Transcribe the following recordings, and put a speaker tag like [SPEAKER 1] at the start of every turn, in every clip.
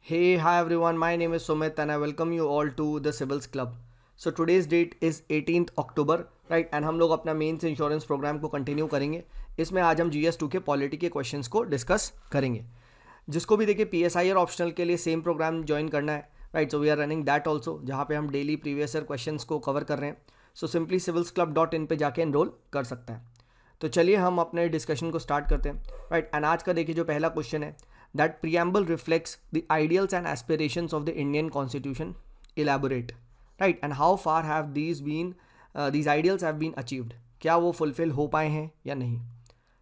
[SPEAKER 1] Hey, hi everyone. My name is Sumit and I welcome you all to the Civils Club. So today's date is 18th October, right? And हम लोग अपना mains insurance programme को continue करेंगे. इसमें आज हम GS2 के polity के क्वेश्चंस को डिस्कस करेंगे. जिसको भी देखिए PSI और ऑप्शनल के लिए सेम प्रोग्राम ज्वाइन करना है, right? So we are running that also, जहाँ पे हम डेली प्रीवियस ईयर क्वेश्चंस को कवर कर रहे हैं. सो सिंपली civilsclub.in पे जाके एनरोल कर सकता है. तो चलिए हम अपने डिस्कशन को स्टार्ट करते हैं, राइट? एंड आज का देखिए जो पहला क्वेश्चन है, that preamble reflects the ideals and aspirations of the Indian constitution. Elaborate, right? And how far have these ideals have been achieved. क्या वो फुलफिल हो पाए हैं या नहीं?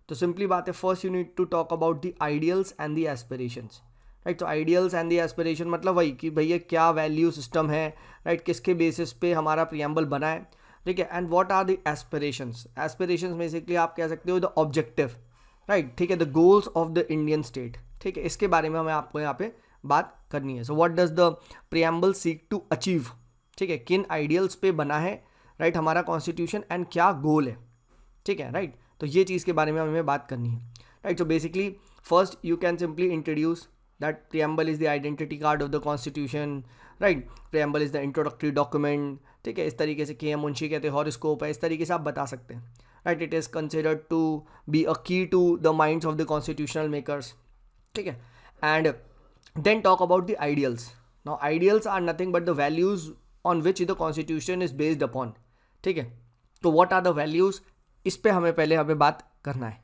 [SPEAKER 1] तो सिंपली बात है, first you need to talk about the ideals and the aspirations, right? तो आइडियल्स एंड द एस्पिरेशन मतलब वही कि भैया क्या वैल्यू सिस्टम है, राइट? किसके बेसिस पे हमारा प्रियम्बल बना है, ठीक है? And what are the aspirations. Aspirations basically आप कह सकते हो द ऑब्जेक्टिव, राइट? ठीक है, the goals of the Indian state. ठीक है, इसके बारे में हमें आपको यहाँ पे बात करनी है. So what does the preamble seek to achieve. ठीक है, किन आइडियल्स पे बना है, राइट, हमारा कॉन्स्टिट्यूशन, एंड क्या गोल है. ठीक है, राइट? तो ये चीज़ के बारे में हमें बात करनी है, right? So basically first you can simply introduce that preamble is the identity card of the constitution, right? Preamble is the introductory document. ठीक है, इस तरीके से KM मुंशी कहते हैं हॉरोस्कोप है, इस तरीके से आप बता सकते हैं, right? It is considered to be a key to the minds of the constitutional makers. ठीक है, and then talk about the ideals. Now ideals are nothing but the values on which the constitution is based upon. ठीक है, तो what are the values, इस पे हमें बात करना है.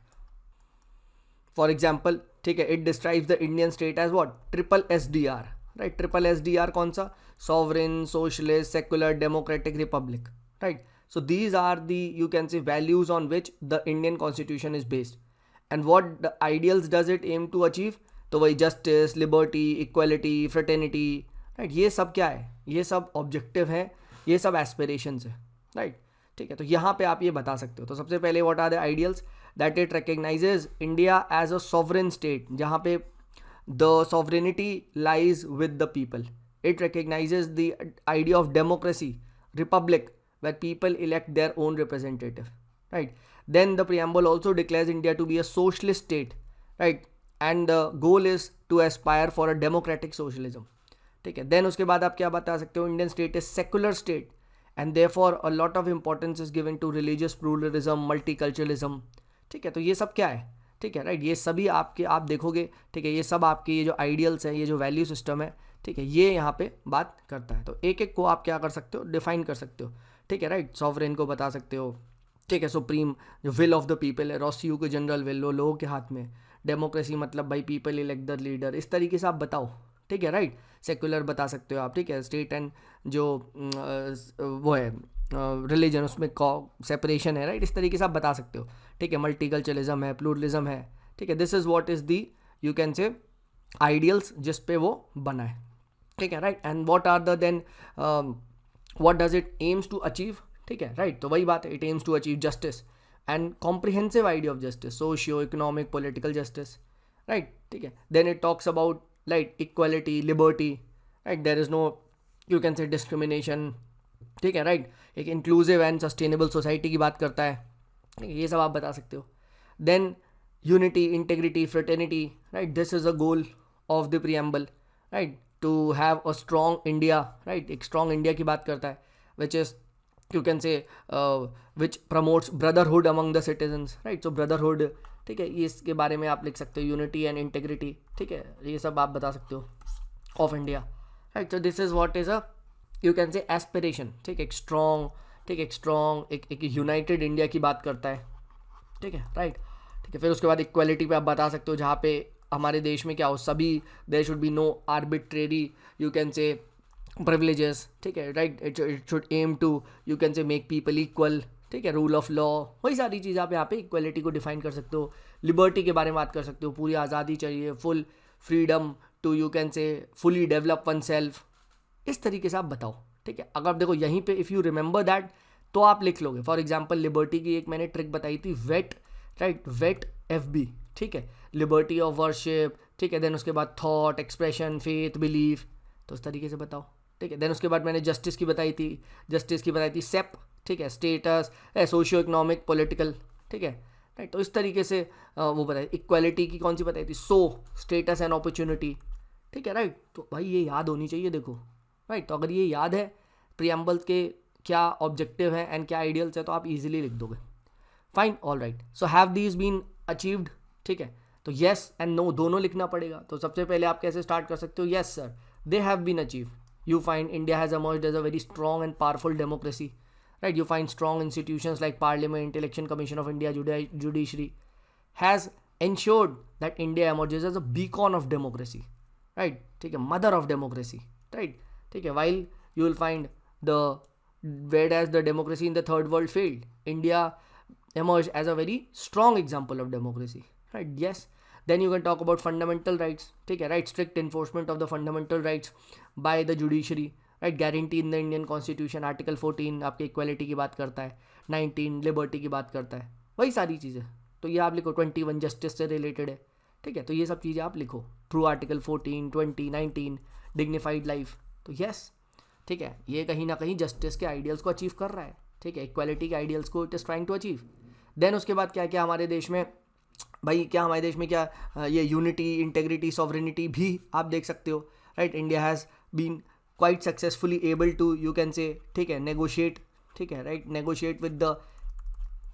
[SPEAKER 1] फॉर एग्जाम्पल, ठीक है, it describes the Indian state as what? Triple SDR, right? Triple SDR कौन सा? Sovereign, socialist, secular, democratic, republic, right? So these are the you can say values on which the Indian constitution is based. And what the ideals does it aim to achieve? तो वही justice, liberty, equality, fraternity, right? ये सब क्या है? ये सब objective है, ये सब एस्पिरेशंस है, राइट? ठीक है, तो यहाँ पे आप ये बता सकते हो. तो सबसे पहले what are the ideals? That it recognises India as a sovereign state, जहाँ पे the sovereignty lies with the people. It recognises the idea of democracy, republic, where people elect their own representative, right? Then the preamble also declares India to be a socialist state, right? And the goal is to aspire for a democratic socialism. ठीक है, then उसके बाद आप क्या बता सकते हो? Indian state is secular state and therefore a lot of importance is given to religious pluralism, multiculturalism. ठीक है, तो ये सब क्या है? ठीक है, राइट? ये सभी आपके आप देखोगे, ठीक है, ये सब आपके ये जो आइडियल्स हैं, ये जो वैल्यू सिस्टम है, ठीक है, ये यहाँ पे बात करता है. तो एक एक को आप क्या कर सकते हो? डिफाइन कर सकते हो. ठीक है, राइट? सॉवरेन को बता सकते हो. ठीक है, सुप्रीम जो विल ऑफ द पीपल है, रोस्यू के जनरल विल, वो लोगों के हाथ में. डेमोक्रेसी मतलब भाई पीपल इलेक्ट द लीडर, इस तरीके से आप बताओ. ठीक है, राइट? सेक्युलर बता सकते हो आप. ठीक है, स्टेट एंड जो वो है रिलीजन, उसमें सेपरेशन है, राइट? इस तरीके से आप बता सकते हो. ठीक है, मल्टीकल्चरलिज्म है, प्लूरलिज्म है. ठीक है, this is what is the you can say ideals जिस पे वो बना है. ठीक है, right? And what are the then what does it aims to achieve? ठीक है, राइट? तो वही बात है, it aims to achieve justice and comprehensive idea of justice, socio economic political justice, right? ठीक है, then it talks about like equality, liberty, right? There is no you can say discrimination. ठीक है, right? एक inclusive and sustainable society की बात करता है. ये सब आप बता सकते हो. then unity, integrity, fraternity, right? This is a goal of the preamble, right? To have a strong India, right? एक strong India की बात करता है, which is you can say which promotes brotherhood among the citizens, right? So brotherhood, ठीक है, इसके बारे में आप लिख सकते हो. unity and integrity, ठीक है, ये सब आप बता सकते हो of India, right? So this is what is a you can say aspiration. ठीक है, एक strong, ठीक है, एक strong एक united India की बात करता है. ठीक है, राइट? ठीक है, फिर उसके बाद इक्वालिटी पे आप बता सकते हो, जहाँ पे हमारे देश में क्या हो, सभी there should be no arbitrary you can say privileges. ठीक है, right? It should aim to you can say make people equal. ठीक है, रूल ऑफ लॉ, वही सारी चीज़ आप यहाँ पे इक्वलिटी को डिफाइन कर सकते हो. लिबर्टी के बारे में बात कर सकते हो, पूरी आज़ादी चाहिए, full freedom to you can say fully develop oneself. इस तरीके से आप बताओ. ठीक है, अगर देखो यहीं पे इफ़ यू रिमेंबर दैट तो आप लिख लोगे. फॉर एग्जाम्पल लिबर्टी की एक मैंने ट्रिक बताई थी, वेट, राइट? Wait FB. ठीक है, लिबर्टी ऑफ वर्शिप. ठीक है, देन उसके बाद थॉट, एक्सप्रेशन, फेथ, बिलीफ. तो उस तरीके से बताओ. ठीक है, देन उसके बाद मैंने जस्टिस की बताई थी सेप. ठीक है, स्टेटस, सोशियो इकोनॉमिक, पॉलिटिकल. ठीक है, राइट? तो इस तरीके से वो बताई. इक्वालिटी की कौन सी बताई थी? Status and opportunity. ठीक है राइट। तो भाई ये याद होनी चाहिए देखो, राइट। तो अगर ये याद है प्रियम्बल के क्या ऑब्जेक्टिव है एंड क्या आइडियल्स है तो आप इजीली लिख दोगे। Fine, all right. So have these been achieved, ठीक है। तो येस एंड नो दोनों लिखना पड़ेगा। तो सबसे पहले आप कैसे स्टार्ट कर सकते हो, yes sir they have been achieve. You find India has emerged as a very strong and powerful democracy, right? You find strong institutions like Parliament, Election Commission of India, Judiciary has ensured that India emerges as a beacon of democracy, right? ठीक है, mother of democracy, right? ठीक है, while you will find the whereas the democracy in the third world failed, India emerged as a very strong example of democracy, right? Yes. Then you can talk about fundamental rights, ठीक है, right? Strict enforcement of the fundamental rights by the judiciary, right? Guarantee in the Indian Constitution, Article 14 आपके equality की बात करता है, 19 liberty की बात करता है, वही सारी चीज़ें। तो ये आप लिखो, 21 जस्टिस से रिलेटेड है, ठीक है। तो ये सब चीज़ें आप लिखो थ्रू आर्टिकल 14, 20, 19, डिग्निफाइड लाइफ। तो यस, ठीक है, ये कहीं ना कहीं जस्टिस के आइडियल्स को अचीव कर रहा है, ठीक है, इक्वालिटी के आइडियल्स को it is trying to achieve. Then उसके बाद क्या क्या हमारे देश में, भाई क्या हमारे देश में क्या ये यूनिटी, इंटेग्रिटी, सॉवरेनिटी भी आप देख सकते हो, right? India has been quite successfully able to, you can say, ठीक है, नेगोशिएट, ठीक है, right, negotiate with the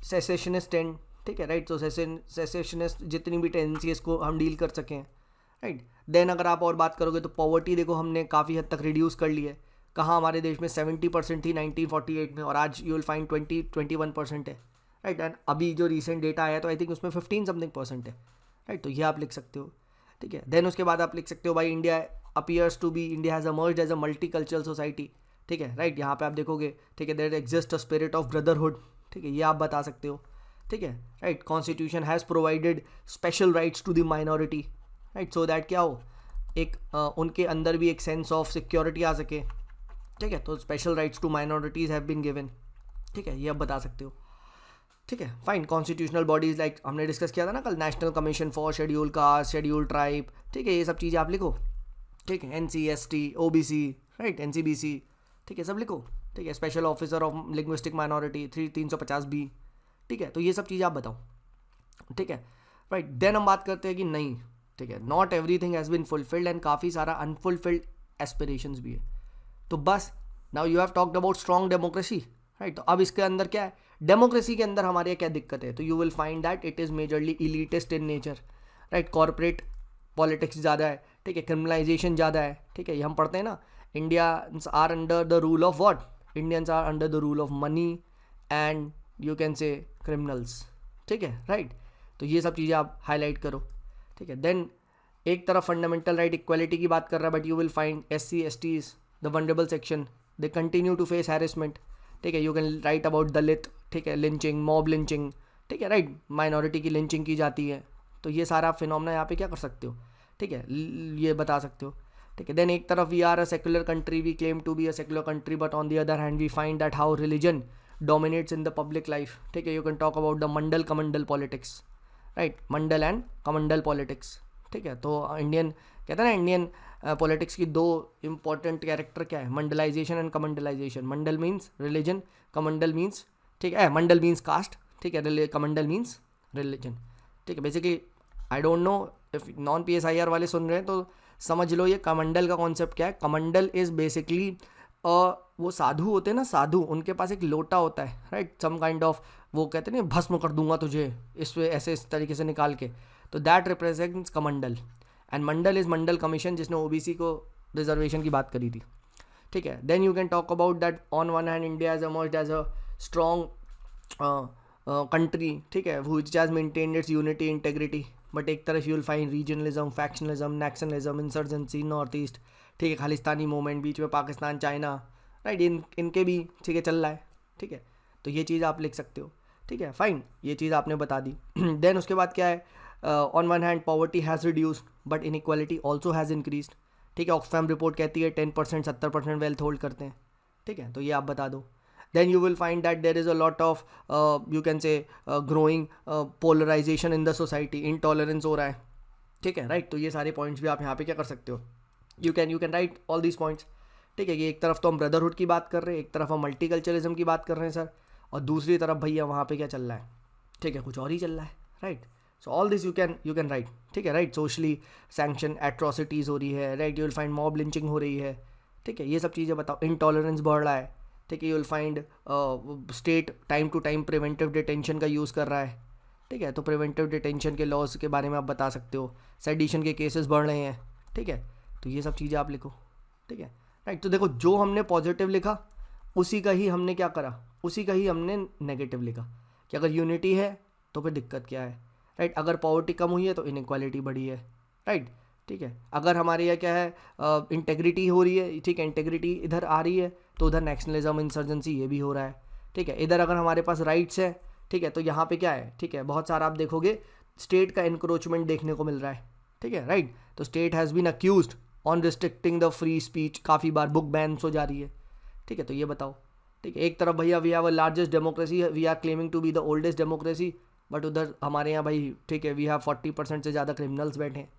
[SPEAKER 1] secessionist and, ठीक है, राइट। तो सेसेशनिस्ट जितनी भी टेंडेंसीज को हम डील कर सकें, राइट। देन अगर आप और बात करोगे तो पॉवर्टी देखो हमने काफ़ी हद तक रिड्यूस कर ली है। कहाँ हमारे देश में 70% थी 1948 में, और आज यू विल फाइंड 21% है, राइट। एंड अभी जो रिसेंट डेटा आया तो आई थिंक उसमें 15 समथिंग परसेंट है, राइट। तो ये आप लिख सकते हो, ठीक है। देन उसके बाद आप लिख सकते हो भाई India appears to be, India has emerged as a multicultural society, ठीक है, राइट। यहाँ पे आप देखोगे, ठीक है, there exist a spirit of brotherhood, ठीक है, ये आप बता सकते हो, ठीक है, right. Constitution has provided special rights to the minority, right, so that क्या हो, एक उनके अंदर भी एक सेंस ऑफ सिक्योरिटी आ सके, ठीक है। तो special rights to minorities have been given, ठीक है, ये आप बता सकते हो, ठीक है। फाइन, कॉन्स्टिट्यूशनल बॉडीज लाइक हमने डिस्कस किया था ना कल, national commission for schedule caste, schedule tribe, ठीक है, ये सब चीज़ें आप लिखो, ठीक है। NC/ST, OBC, राइट, NCBC, ठीक है, सब लिखो, ठीक है। Special officer of linguistic minority 350B, ठीक है। तो ये सब चीज़ें आप बताओ, ठीक है, राइट। देन हम बात करते हैं कि नहीं, ठीक है, not everything has been fulfilled and काफ़ी सारा अनफुलफिल्ड एस्पिरेशंस भी है। तो बस now you have talked about strong democracy, right. तो अब इसके अंदर क्या है, डेमोक्रेसी के अंदर हमारे क्या दिक्कत है, तो you will find that it is majorly elitist in nature, right. Corporate politics ज़्यादा है, ठीक है, क्रिमिनलाइजेशन ज़्यादा है, ठीक है, ये हम पढ़ते हैं ना, Indians are under the rule of what, Indians are under the rule of money and you can say criminals, ठीक है, राइट। तो ये सब चीज़ें आप हाईलाइट करो, ठीक है। देन एक तरफ फंडामेंटल राइट इक्वालिटी की बात कर रहा है, but you will find SC/STs the vulnerable section, they continue to face harassment, ठीक है। You can write about Dalit, ठीक है, लिंचिंग, मॉब लिंचिंग, ठीक है, राइट, माइनॉरिटी की लिंचिंग की जाती है। तो ये सारा फिनोमेना यहाँ पे क्या कर सकते हो, ठीक है, ये बता सकते हो, ठीक है। देन एक तरफ we are a secular country, we claim to be a secular country, but on the other hand we find that how religion dominates in the public life, ठीक है। You can talk about the Mandal Kamandal politics, right, Mandal and Kamandal politics, ठीक है। तो Indian कहते हैं ना, Indian politics की दो इंपॉर्टेंट कैरेक्टर क्या है, मंडलाइजेशन एंड कमंडलाइजेशन। मंडल मीन्स रिलीजन, कमंडल मीन्स, ठीक है, मंडल मीन्स कास्ट, ठीक है, कमंडल मीन्स रिलीजन, ठीक है। Basically I don't know if non PSIR वाले सुन रहे हैं तो समझ लो ये कमंडल का कॉन्सेप्ट क्या है। कमंडल इज़ बेसिकली वो साधु होते हैं ना, साधु, उनके पास एक लोटा होता है, राइट, सम काइंड ऑफ, वो कहते हैं ना भस्म कर दूंगा तुझे इस ऐसे इस तरीके से निकाल के, तो that represents Kamandal. And Mandal is Mandal commission जिसने OBC को रिजर्वेशन की बात करी थी, ठीक है। Then you can talk about that on one hand India has emerged as a strong country, ठीक है, which has maintained its unity, integrity, but एक तरफ you will find regionalism, factionalism, Naxalism, insurgency, north east, ठीक है, Khalistani movement, बीच में Pakistan, China, right, इनके भी, ठीक है, चल रहा है, ठीक है। तो ये चीज़ आप लिख सकते हो, ठीक है, फाइन, ये चीज़ आपने बता दी। देन उसके बाद क्या है, on one hand poverty has reduced but inequality also has increased, ठीक है। ऑक्सफैम रिपोर्ट कहती है 10% 70% वेल्थ होल्ड करते हैं, ठीक है, तो ये आप बता दो। then you will find that there is a lot of you can say growing polarization in the society, intolerance हो रहा है, ठीक है, राइट। तो ये सारे पॉइंट्स भी आप यहाँ पे क्या कर सकते हो, you can right all these points, ठीक है। ये एक तरफ तो हम ब्रदरहुड की बात कर रहे हैं, एक तरफ हम मल्टीकल्चरलिज्म की बात कर रहे हैं सर, और दूसरी तरफ भैया वहाँ पे क्या चल रहा है, ठीक है, कुछ और ही चल रहा है, right. So all this you can right, ठीक है, राइट. सोशली सैंक्शन एट्रोसिटीज़ हो रही है, right. You will find mob lynching हो रही है, ठीक है, ये सब चीज़ें बताओ. इंटॉलरेंस बढ़ रहा है, ठीक है, you will find state time to time preventive detention का यूज़ कर रहा है, ठीक है, तो प्रिवेंटिव डिटेंशन के लॉज के बारे में आप बता सकते हो. सेडिशन के केसेस बढ़ रहे हैं, ठीक है, तो ये सब चीज़ें आप लिखो, ठीक है, राइट. तो देखो जो हमने पॉजिटिव लिखा उसी का ही हमने क्या करा, उसी का ही हमने नेगेटिव लिखा कि अगर यूनिटी है तो फिर दिक्कत क्या है, राइट. अगर पॉवर्टी कम हुई है तो इनइक्वालिटी बढ़ी है, राइट, ठीक है. अगर हमारे यहाँ क्या है, इंटेग्रिटी हो रही है, ठीक है, इंटेग्रिटी इधर आ रही है तो उधर नेशनलिज्म इंसर्जेंसी ये भी हो रहा है, ठीक है. इधर अगर हमारे पास राइट्स है, ठीक है, तो यहाँ पे क्या है, ठीक है, बहुत सारा आप देखोगे स्टेट का इंक्रोचमेंट देखने को मिल रहा है, ठीक है, राइट. तो state has been accused on restricting the free speech, काफ़ी बार बुक बैन्स हो जा रही है, ठीक है. तो ये बताओ, ठीक है. एक तरफ भैया we have a largest democracy, we are claiming to be the oldest democracy, but उधर हमारे यहाँ भाई, ठीक है, वी हैव 40% से ज़्यादा क्रिमिनल्स बैठे हैं,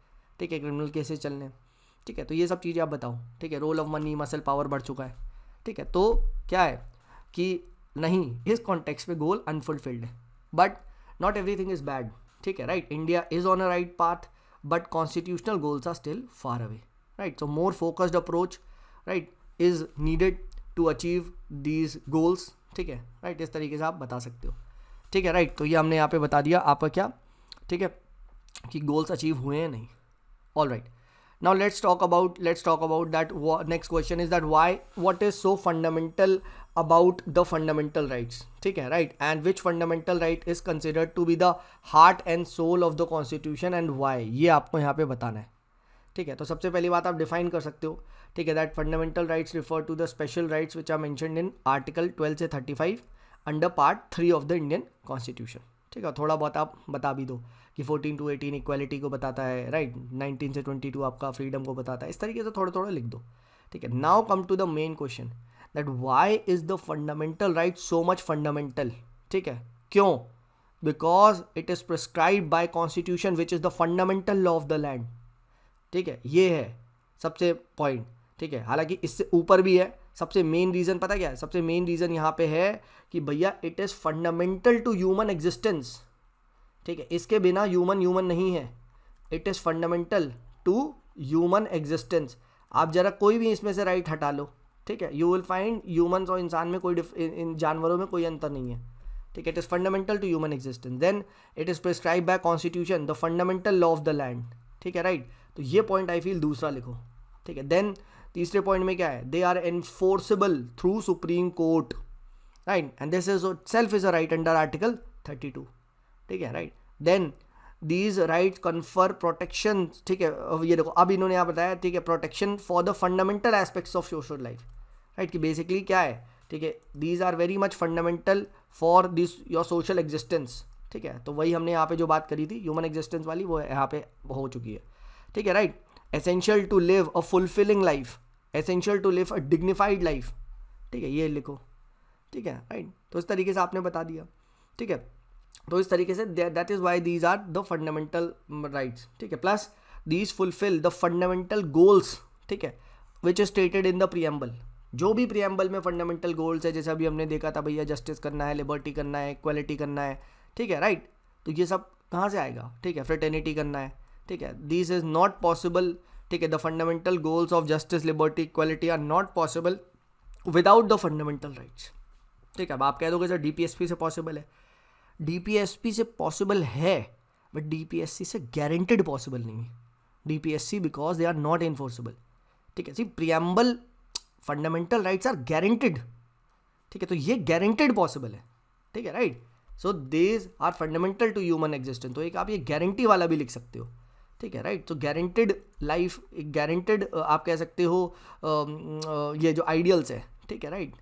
[SPEAKER 1] ठीक है, क्रिमिनल केसेस चल रहे हैं, ठीक है. तो ये सब चीज़ें आप बताओ, ठीक है. Role of money muscle power बढ़ चुका है, ठीक है. तो क्या है कि नहीं, इस कॉन्टेक्स्ट में गोल अनफुलफिल्ड है, but not everything is bad, ठीक है, right. India is on a right path, but constitutional goals are still far away, right. So more focused approach, right, is needed to achieve these goals, ठीक है, right. इस तरीके से आप बता सकते हो, ठीक है, राइट. तो ये हमने यहाँ पे बता दिया आपका क्या, ठीक है, कि गोल्स अचीव हुए हैं नहीं. All right. Now let's talk about that. Next question is that what is so fundamental about the fundamental rights, ठीक है, right, and which fundamental right is considered to be the heart and soul of the constitution and why, ये आपको यहाँ पे बताना है, ठीक है. तो सबसे पहली बात आप डिफाइन कर सकते हो, ठीक है, that fundamental rights refer to the special rights which are mentioned in article 12 से 35 under part 3 of the Indian constitution, ठीक है. थोड़ा बहुत आप बता भी दो कि 14 to 18 इक्वालिटी को बताता है, राइट. 19 से 22 आपका फ्रीडम को बताता है. इस तरीके से थोड़ा थोड़ा लिख दो, ठीक है. Now come to the main question that why is the fundamental right so much fundamental, ठीक है. क्यों? Because it is prescribe by constitution which is the fundamental law of the land, ठीक है. ये है सबसे पॉइंट, ठीक है. हालांकि इससे ऊपर भी है. सबसे मेन रीज़न पता क्या है? सबसे मेन रीज़न यहाँ पे है कि भैया it is fundamental to human existence, ठीक है. इसके बिना ह्यूमन नहीं है. It is fundamental to human existence. आप जरा कोई भी इसमें से राइट हटा लो, ठीक है, यू विल फाइंड ह्यूमन्स और इंसान में कोई इन जानवरों में कोई अंतर नहीं है, ठीक है. It is fundamental to human existence. Then it is prescribe by constitution the fundamental law of the land, ठीक है, राइट. तो ये पॉइंट आई फील दूसरा लिखो, ठीक है. देन तीसरे पॉइंट में क्या है? They are enforceable through supreme court, right, and this is self is a right under article 32, ठीक है, right. Then these right confer protection, ठीक है. ये देखो अब इन्होंने यहाँ बताया, ठीक है, protection for the fundamental aspects of social life, right, कि बेसिकली क्या है, ठीक है, these are very much fundamental for this your social existence, ठीक है. तो वही हमने यहाँ पे जो बात करी थी ह्यूमन एग्जिस्टेंस वाली, वो यहाँ पे हो चुकी है, ठीक है, right. Essential to live a fulfilling life, essential to live a dignified life, ठीक है, ये लिखो, ठीक है, राइट. तो इस तरीके से आपने बता दिया, ठीक है. तो इस तरीके से that is why these are the fundamental rights, ठीक है. Plus these fulfil the fundamental goals, ठीक है, which is stated in the preamble. जो भी प्रीएम्बल में फंडामेंटल गोल्स है, जैसे अभी हमने देखा था भैया, जस्टिस करना है, लिबर्टी करना है, इक्वालिटी करना है, ठीक है, राइट. तो ये सब कहाँ से आएगा, ठीक है, फ्रेटर्निटी करना है, ठीक है. दिस इज नॉट पॉसिबल, ठीक है. The fundamental goals of justice, liberty, equality are not possible without the fundamental rights, ठीक है. अब आप कह दोगे सर डीपीएसपी से पॉसिबल है. डीपीएसपी से पॉसिबल है, बट डीपीएससी से गारंटेड पॉसिबल नहीं है. DPSC because they are not enforceable, ठीक है. See preamble fundamental rights are guaranteed, ठीक है. तो ये गारंटेड पॉसिबल है, ठीक है, right. So these are fundamental to human existence. तो एक आप ये गारंटी वाला भी लिख सकते हो, ठीक है, राइट. तो गारंटेड लाइफ, गारंटेड आप कह सकते हो ये जो आइडियल्स है, ठीक है, राइट,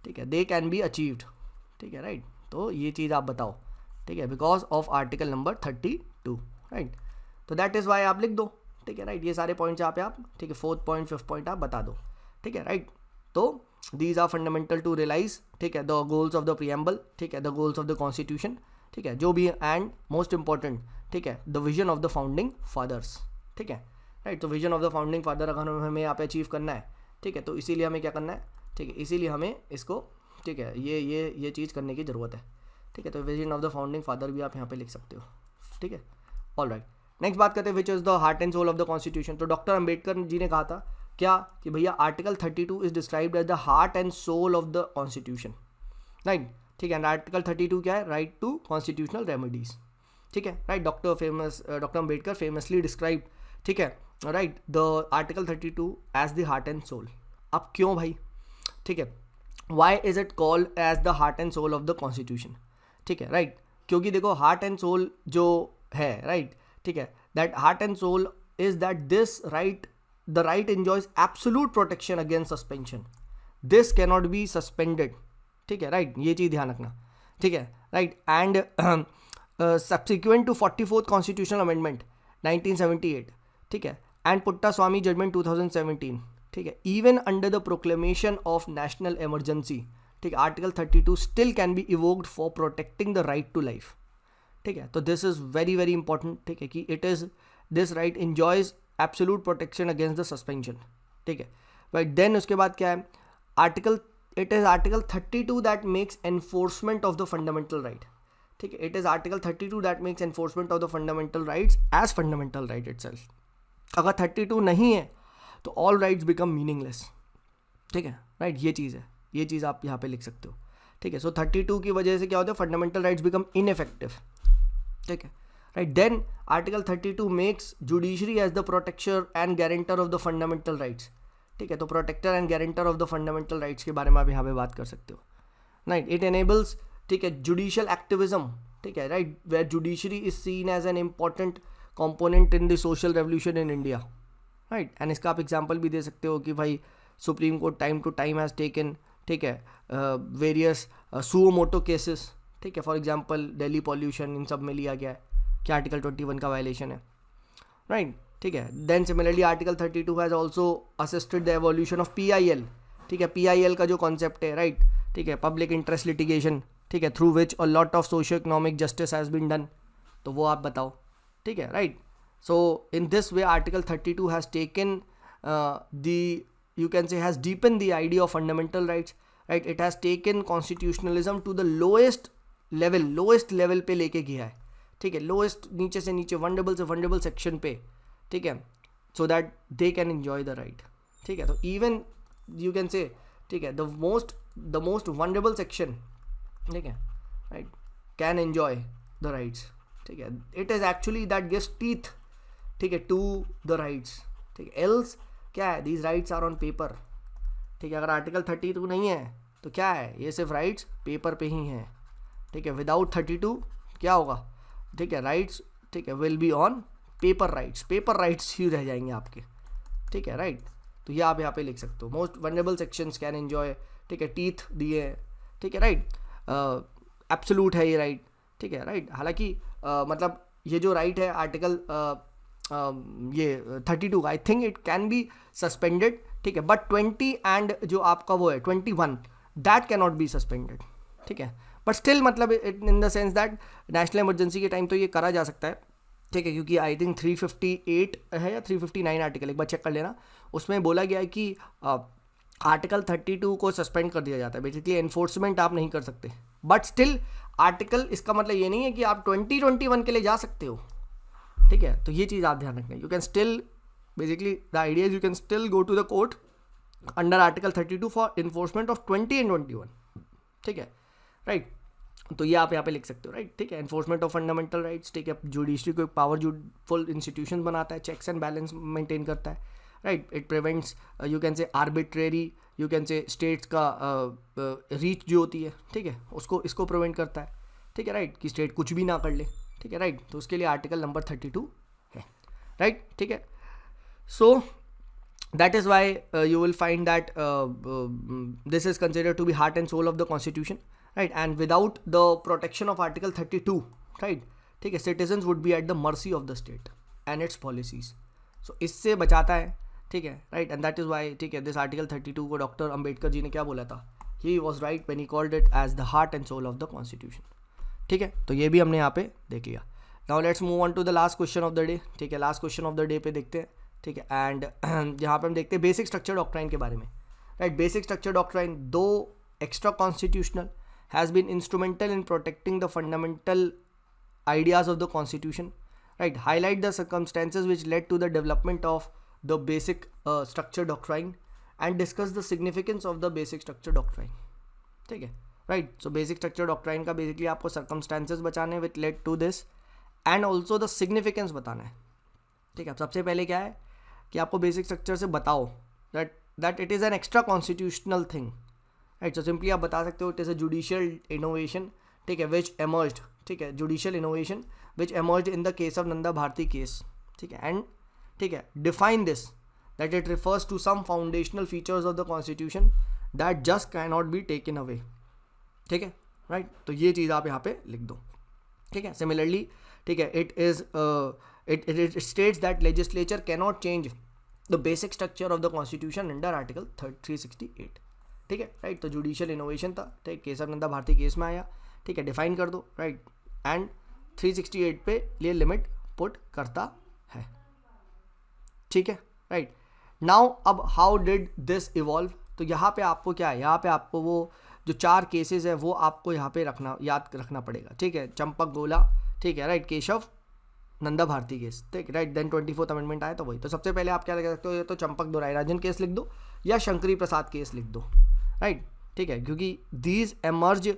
[SPEAKER 1] ठीक है, दे कैन बी अचीव्ड, ठीक है, राइट. तो ये चीज़ आप बताओ, ठीक है, because of article number 32, right. तो दैट इज़ वाई आप लिख दो, ठीक है, राइट. ये सारे पॉइंट्स यहाँ पे आप, ठीक है, 4th पॉइंट 5th पॉइंट आप बता दो, ठीक है, राइट. तो these are fundamental to realise, ठीक है, the goals of the preamble, ठीक है, the goals of the constitution, ठीक है, जो भी, एंड मोस्ट इंपॉर्टेंट, ठीक है, the vision of the founding fathers, ठीक है, राइट. तो vision of the founding father अगर हमें यहाँ पे अचीव करना है, ठीक है, तो इसीलिए हमें क्या करना है, ठीक है, इसीलिए हमें इसको, ठीक है, ये चीज़ करने की ज़रूरत है, ठीक है. तो vision of the founding father भी आप यहाँ पे लिख सकते हो, ठीक है, ऑल राइट, नेक्स्ट बात करते हैं which is the heart and soul of the constitution. तो डॉक्टर अंबेडकर जी ने कहा था क्या कि भैया article 32 is described as the heart and soul of the constitution, right, ठीक है। एंड आर्टिकल 32 क्या है, राइट टू कॉन्स्टिट्यूशनल रेमेडीज, ठीक है, right. Doctor Ambedkar famously describe, ठीक है, right, the article 32 as the heart and soul. अब क्यों भाई, ठीक है, why is it called as the heart and soul of the constitution, ठीक है, राइट, क्योंकि देखो हार्ट एंड सोल जो है, राइट, ठीक है, that heart and soul is that this right, the right enjoys absolute protection against suspension, this cannot be suspended, ठीक है, राइट, ये चीज़ ध्यान रखना, ठीक है, right. And subsequent to 44th constitutional amendment 1978, ठीक है, एंड पुट्टा स्वामी जजमेंट 2017, ठीक है, even under the proclamation of national emergency, ठीक है, article 32 still can be invoked for protecting the right to life, ठीक है। तो this is very very important, ठीक है, कि it is this right enjoys absolute protection against the suspension, ठीक है, बट देन उसके बाद क्या है, article it is article 32 that makes enforcement of the fundamental right, ठीक है, it is article 32 that makes enforcement of the fundamental rights as fundamental right itself. अगर 32 नहीं है तो ऑल राइट्स बिकम मीनिंगलेस, ठीक है, राइट, ये चीज़ है, ये चीज़ आप यहाँ पे लिख सकते हो, ठीक है। सो 32 की वजह से क्या होता है, फंडामेंटल राइट्स बिकम इनइफेक्टिव, ठीक है, right. Then article 32 makes judiciary as the protector and guarantor of the fundamental rights, ठीक है। तो protector and guarantor of the fundamental rights के बारे में आप यहाँ पे बात कर सकते हो, राइट। इट एनेबल्स, ठीक है, जुडिशियल एक्टिविज्म, ठीक है, right, where judiciary is seen as an important component in the social revolution in India, right. And इसका आप एग्जाम्पल भी दे सकते हो कि भाई supreme court time to time has taken, ठीक है, वेरियस सुओ मोटो केसेस, ठीक है, फॉर एग्जाम्पल दिल्ली पॉल्यूशन, इन सब में लिया गया है कि आर्टिकल 21 का वायलेशन है, राइट, ठीक है। Then similarly article 32 has also assisted the evolution of PIL, ठीक है, PIL का जो कॉन्सेप्ट है, राइट, ठीक है, पब्लिक इंटरेस्ट लिटिगेशन, ठीक है, through which a lot of socio economic justice has been done, तो वो आप बताओ, ठीक है, right. So in this way article 32 has taken you can say has deepened the idea of fundamental rights, right, it has taken constitutionalism to the lowest level पे लेके गया है, ठीक है, lowest नीचे से नीचे vulnerable section पे, ठीक है, so that they can enjoy the right, ठीक है। तो even you can say, ठीक है, the most vulnerable section, ठीक है, right, can enjoy the rights, ठीक है, it is actually that gives teeth, ठीक है, टू द राइट्स, ठीक है, एल्स क्या है, these rights are on paper, ठीक है। अगर आर्टिकल 32 नहीं है तो क्या है, ये सिर्फ राइट्स पेपर पे ही हैं, ठीक है। विदाउट 32 क्या होगा, ठीक है, राइट्स, ठीक है, will be on paper rights ही रह जाएंगे आपके, ठीक है, राइट। तो ये आप यहाँ पे लिख सकते हो, most vulnerable sections can enjoy, ठीक है, टीथ दिए हैं, ठीक है, राइट, एब्सोल्यूट है ये राइट, ठीक है, राइट। हालांकि मतलब ये जो राइट है आर्टिकल ये 32 का, I think it can be suspended, ठीक है, बट 20 एंड जो आपका वो है 21 that can not B suspended, ठीक है, बट स्टिल मतलब it in the sense that national emergency के टाइम तो ये करा जा सकता है, ठीक है, क्योंकि आई थिंक 358 है या 359 आर्टिकल, एक बार चेक कर लेना, उसमें बोला गया है कि आर्टिकल 32 को सस्पेंड कर दिया जाता है, बेसिकली एनफोर्समेंट आप नहीं कर सकते, बट स्टिल आर्टिकल, इसका मतलब ये नहीं है कि आप 2021 के लिए जा सकते हो, ठीक है। तो ये चीज़ आप ध्यान रखना, you can still basically the idea you can still go to the court under article 32 for enforcement of 20 and 21, ठीक है, राइट। तो ये आप यहाँ पे लिख सकते हो, राइट, ठीक है, एनफोर्समेंट ऑफ फंडामेंटल राइट्स, ठीक है, जुडिशरी को एक पावरफुल इंस्टीट्यूशन बनाता है, चेक्स एंड बैलेंस मेंटेन करता है, right, it prevents you can से आर्बिट्रेरी, यू कैन से स्टेट्स का रीच जो होती है, ठीक है, इसको प्रिवेंट करता है, ठीक है, राइट, कि स्टेट कुछ भी ना कर ले, ठीक है, राइट। तो उसके लिए आर्टिकल नंबर 32 है, राइट, ठीक है। So that is why you will find that this is considered to be heart and soul of the constitution, right, and without the protection of article 32, right, ठीक है, citizens would be at the mercy of the state and its policies, so इससे बचाता है, ठीक है, right, and that is why, ठीक है, this article 32 को डॉक्टर अंबेडकर जी ने क्या बोला था, he was right when he called it as the heart and soul of the constitution, ठीक है। तो ये भी हमने यहाँ पे देख लिया। Now let's move on to the last question of the day, ठीक है, last question of the day पे देखते हैं, ठीक है, एंड यहाँ पे हम देखते हैं बेसिक स्ट्रक्चर डॉक्ट्राइन के बारे में, right. Basic structure doctrine, though extra constitutional has been instrumental in protecting the fundamental ideas of the constitution, right, highlight the circumstances which led to the development of the basic structure doctrine and discuss the significance of the basic structure doctrine. ठीक है, right. So basic structure doctrine का basically आपको circumstances बचाने which led to this and also the significance बताना है. ठीक है, अब सबसे पहले क्या है कि आपको बेसिक स्ट्रक्चर से बताओ that it is an extra constitutional thing. Right, so simply आप बता सकते हो it is a judicial innovation. ठीक है, विच एमर्ज्ड. ठीक है, judicial innovation which emerged in the case of Nanda Bharati case. ठीक है, एंड ठीक है, define this that it refers to some foundational features of the constitution that just can not be taken away. ठीक है, right. तो ये चीज़ आप यहाँ पे लिख दो. ठीक है, सिमिलरली ठीक है, it is it states that legislature cannot change the basic structure of the constitution under article 368. ठीक है, राइट. तो जुडिशियल इनोवेशन था. ठीक, केसर नंदा भारती केस में आया. ठीक है, डिफाइन कर दो. राइट, एंड 368 पे ये लिमिट पुट करता है. ठीक है, राइट. नाउ अब हाउ डिड दिस इवॉल्व. तो यहाँ पे आपको क्या है, यहाँ पे आपको वो जो 4 केसेस है वो आपको यहाँ पे याद रखना पड़ेगा. ठीक है, चंपक गोला. ठीक है, राइट, केशव नंदा भारती केस. ठीक, राइट. देन 24th अमेंडमेंट आया तो वही. तो सबसे पहले आप क्या लगा सकते हो, ये तो चंपक दोराईराजन केस लिख दो या शंकरी प्रसाद केस लिख दो. राइट, ठीक है, क्योंकि these emerge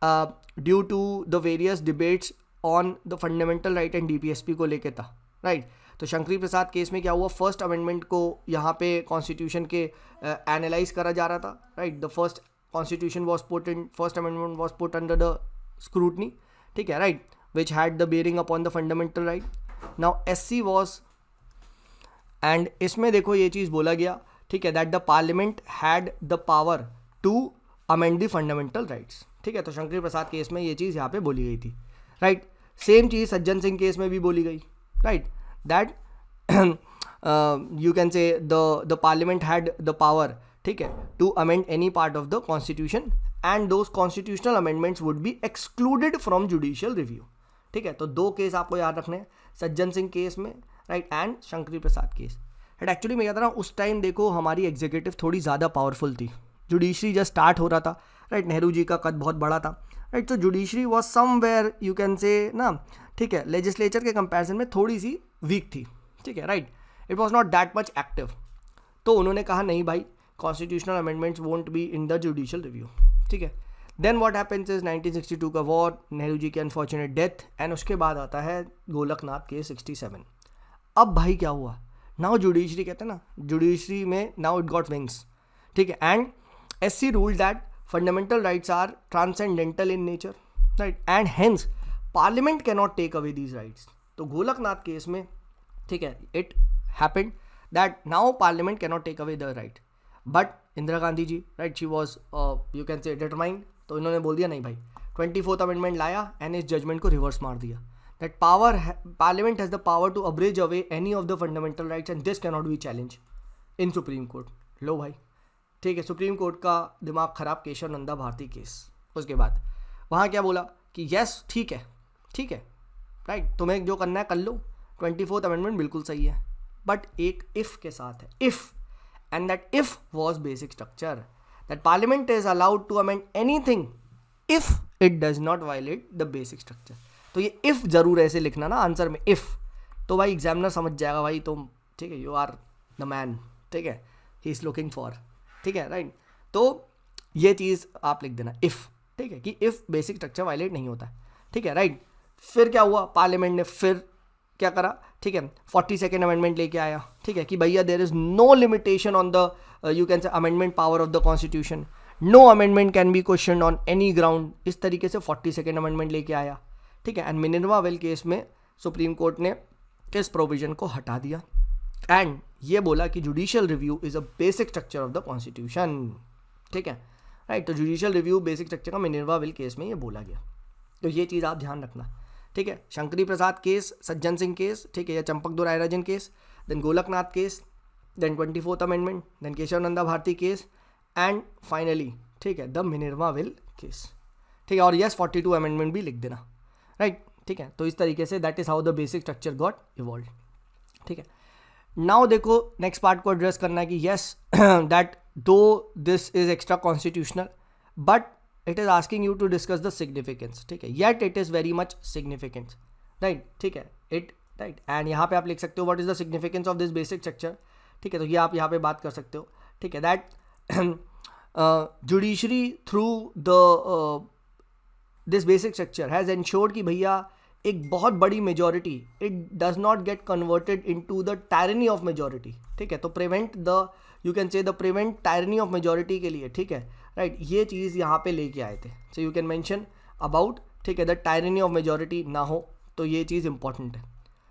[SPEAKER 1] due to the various debates on the fundamental right and DPSP को लेके था. राइट, तो शंकरी प्रसाद केस में क्या हुआ, फर्स्ट अमेंडमेंट को यहाँ पे कॉन्स्टिट्यूशन के एनालाइज करा जा रहा था. Right, the first constitution was put in, first amendment was put under the scrutiny. ठीक है, right, which had the bearing upon the fundamental right. Now SC was, and इसमें देखो ये चीज़ बोला गया. ठीक है, that the parliament had the power to amend the fundamental rights. ठीक है, तो शंकरी प्रसाद केस में ये चीज़ यहाँ पे बोली गई थी. राइट, सेम चीज़ सज्जन सिंह केस में भी बोली गई. Right, that you can say the parliament had the power. ठीक है, to amend any part of the constitution and those constitutional amendments would be excluded from judicial review. ठीक है, तो 2 केस आपको याद रखने हैं, सज्जन सिंह केस में, right, and Shankari Prasad case. Right, actually मैं कहता ना उस टाइम देखो हमारी एग्जीक्यूटिव थोड़ी ज़्यादा पावरफुल थी. जुडिशरी जस्ट स्टार्ट हो रहा था. राइट, नेहरू जी का कद बहुत बड़ा था. राइट, तो judiciary was somewhere you can से ना. ठीक है, लेजिस्लेचर के कंपैरिजन में थोड़ी सी वीक थी. ठीक है, right, it was not that much active. तो उन्होंने कहा नहीं भाई, constitutional amendments won't be in the judicial review. ठीक है, देन व्हाट हैपेंस इज 1962 का वॉर, नेहरू जी की अनफॉर्चुनेट डेथ, एंड उसके बाद आता है गोलकनाथ के 67. अब भाई क्या हुआ, नाउ जुडिशरी कहते हैं ना, जुडिशरी में नाउ इट गॉट विंग्स. ठीक है, and SC rule that fundamental rights are transcendental in nature. Right, and hence parliament can not take away these rights. तो गोलकनाथ केस में ठीक है, it happened that now parliament can not take away the right. But Indira Gandhi ji, right, she was you can say determined. तो इन्होंने बोल दिया नहीं भाई, 24th अमेंडमेंट लाया एंड इस जजमेंट को रिवर्स मार दिया. That parliament has the power to abridge away any of the fundamental rights and this can not be challenge in supreme court. लो भाई, ठीक है, सुप्रीम कोर्ट का दिमाग खराब, केशव नंदा भारती केस. उसके बाद वहाँ क्या बोला कि यस ठीक है, ठीक है, राइट, तुम्हें जो करना है कर लो, 24th अमेंडमेंट बिल्कुल सही है, बट एक इफ़ के साथ है. If, and that if was basic structure, that parliament is allowed to amend anything if it does not violate the basic structure. तो ये if जरूर ऐसे लिखना ना आंसर में, if, तो भाई एग्जामिनर समझ जाएगा भाई तुम. ठीक है, यू आर द मैन. ठीक है, ही इज लुकिंग फॉर. ठीक है, राइट, तो ये चीज़ आप लिख देना if. ठीक है, कि if बेसिक स्ट्रक्चर वायलेट नहीं होता है. ठीक है, राइट. फिर क्या हुआ, पार्लियामेंट ने फिर क्या करा. ठीक है, 42nd अमेंडमेंट लेके आया. ठीक है, कि भैया there is no limitation on the you can say amendment power of the constitution, no amendment can be question on any ground. इस तरीके से 42nd अमेंडमेंट लेके आया. ठीक है, एंड मिनर्वा वेल केस में सुप्रीम कोर्ट ने इस प्रोविजन को हटा दिया एंड ये बोला कि judicial review is a basic structure of the constitution. ठीक है, राइट, तो जुडिशियल रिव्यू बेसिक स्ट्रक्चर का मिनर्वा वेल केस में ये बोला गया. तो ये चीज़ आप ध्यान रखना. ठीक है, शंकरी प्रसाद केस, सज्जन सिंह केस, ठीक है, या Champak Dorairajan case, then Golaknath case, then 24th amendment, then Kesavananda Bharati case, and finally ठीक है द मिनर्वा वेल केस. ठीक है, और यस 42 अमेंडमेंट भी लिख देना. राइट, ठीक है, तो इस तरीके से that is how the basic structure got evolve. ठीक है, नाउ देखो नेक्स्ट पार्ट को एड्रेस करना है कि यस दैट दो this is extra constitutional but it is asking you to discuss the significance. ठीक है, yet it is very much significant. Right, ठीक है, it राइट। एंड यहाँ पे आप लिख सकते हो what is the significance of this basic structure, ठीक है, तो ये आप यहाँ पे बात कर सकते हो, ठीक है, that judiciary through the this basic structure has ensured कि भैया एक बहुत बड़ी majority it does not get converted into the tyranny of majority, ठीक है, तो प्रिवेंट द यू कैन से the prevent tyranny of majority के लिए, ठीक है, राइट, ये चीज़ यहाँ पे लेके आए थे। So you can mention about, ठीक है, द टायरनी ऑफ मेजॉरिटी ना हो, तो ये चीज़ इंपॉर्टेंट है,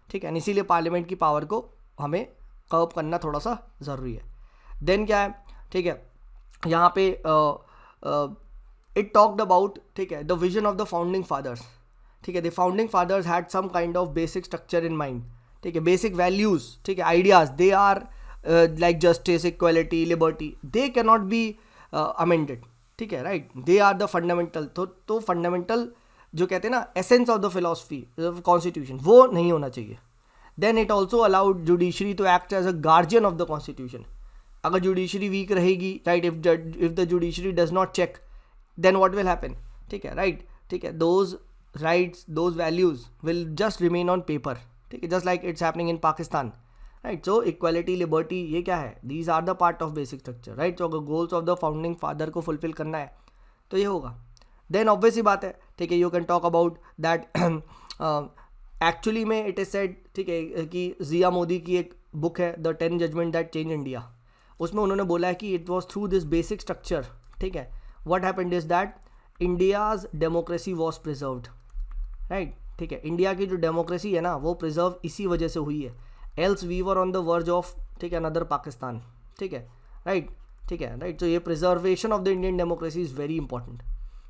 [SPEAKER 1] ठीक है, इसीलिए पार्लियामेंट की पावर को हमें कर्व करना थोड़ा सा ज़रूरी है। देन क्या है, ठीक है, यहाँ पे इट टॉक्ड अबाउट, ठीक है, the vision of the founding fathers, ठीक है, the founding fathers had some kind of basic structure in mind, ठीक है, बेसिक वैल्यूज, ठीक है, ideas, they are like justice, equality, liberty, they can not be amended, ठीक है, right, they are the fundamental, तो fundamental जो कहते हैं ना essence of the philosophy constitution, वो नहीं होना चाहिए। Then it also allowed judiciary to act as a guardian of the constitution. अगर जुडिशरी वीक रहेगी, right, if the judiciary does not check, then what will happen, ठीक है, right, ठीक है, those rights, those values will just remain on paper, ठीक है, just like it's happening in Pakistan, right. So equality, liberty, ये क्या है, these are the part of basic structure, right. तो अगर goals of the founding father को fulfil करना है तो ये होगा। देन ऑब्वियस ही बात है, ठीक है, you can talk about that actually में इट इज सेड, ठीक है, कि जिया मोदी की एक बुक है the 10 judgement that change India, उसमें उन्होंने बोला है कि it was through this basic structure, ठीक है, what happened is that India's democracy was preserved, right, ठीक है, इंडिया की जो डेमोक्रेसी है ना वो प्रिजर्व इसी वजह से हुई है, else we were on the verge of, ठीक है, अनदर पाकिस्तान, ठीक है, राइट, ठीक है, राइट। तो ये preservation of the Indian democracy is very important,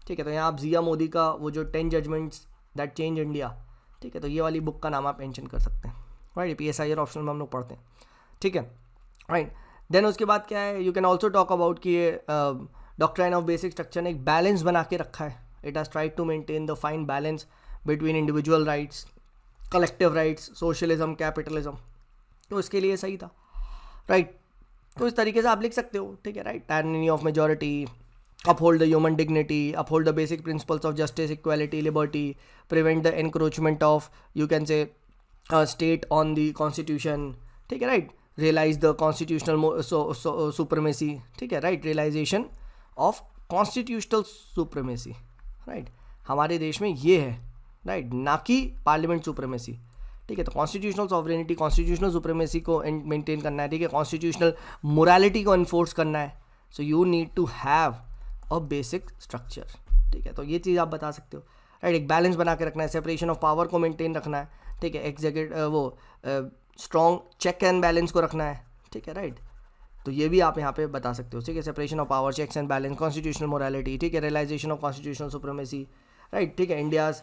[SPEAKER 1] ठीक है। तो यहाँ आप जिया मोदी का वो जो 10 जजमेंट्स दैट चेंज इंडिया, ठीक है, तो ये वाली बुक का नाम आप मेंशन कर सकते हैं, राइट, PSIR ऑप्शनल में हम लोग पढ़ते हैं, ठीक है, राइट। देन उसके बाद क्या है, you can also talk about कि ये डॉक्ट्राइन ऑफ बेसिक स्ट्रक्चर ने एक बैलेंस बना के रखा है, it has tried to maintain the fine balance between individual rights, collective rights, socialism, capitalism, तो इसके लिए सही था, राइट। तो इस तरीके से आप लिख सकते हो, ठीक है, right, tyranny of majority, uphold the human dignity, uphold the basic principles of justice, equality, liberty, prevent the encroachment of, you can say, state on the constitution, ठीक है, right, realize the constitutional supremacy, ठीक है, right, realization of constitutional supremacy, right, हमारे देश में ये है, right, ना कि पार्लियामेंट सुप्रीमेसी, ठीक है। तो कॉन्स्टिट्यूशनल सॉवरेनिटी, कॉन्स्टिट्यूशनल सुप्रीमेसी को मेंटेन करना है, ठीक है, कॉन्स्टिट्यूशनल मोरालिटी को इन्फोर्स करना है, so you need to have a basic structure, ठीक है, तो ये चीज़ आप बता सकते हो, राइट, एक बैलेंस बना के रखना है, सेपरेशन ऑफ पावर को मेंटेन रखना है, ठीक है, एग्जीक्यूटिव वो स्ट्रॉन्ग चेक एंड बैलेंस को रखना है, ठीक है, राइट, तो ये भी आप यहाँ पे बता सकते हो, ठीक है, separation of power, checks and balance, constitutional morality, ठीक है, realisation of constitutional supremacy, right, ठीक है, इंडियाज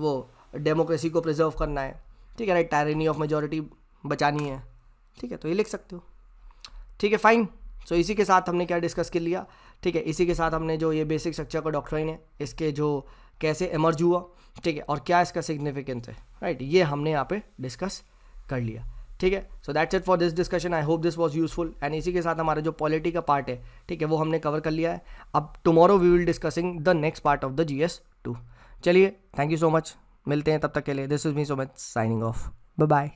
[SPEAKER 1] वो डेमोक्रेसी को प्रिजर्व करना है, ठीक है, राइट, टायरनी ऑफ मेजॉरिटी बचानी है, ठीक है, तो ये लिख सकते हो, ठीक है, फाइन। सो इसी के साथ हमने क्या डिस्कस कर लिया, ठीक है, इसी के साथ हमने जो ये बेसिक स्ट्रक्चर का डॉक्ट्राइन है इसके जो कैसे एमर्ज हुआ, ठीक है, और क्या इसका सिग्निफिकेंस है, राइट, ये हमने यहाँ पे डिस्कस कर लिया, ठीक है। So that's it for this discussion, I hope this was useful. And इसी के साथ हमारा जो पॉलिटी का पार्ट है, ठीक है, वो हमने कवर कर लिया है। अब tomorrow we will discussing the next part of the GS2। चलिए, थैंक यू सो मच, मिलते हैं तब तक के लिए। This is me Sumit signing off, bye bye.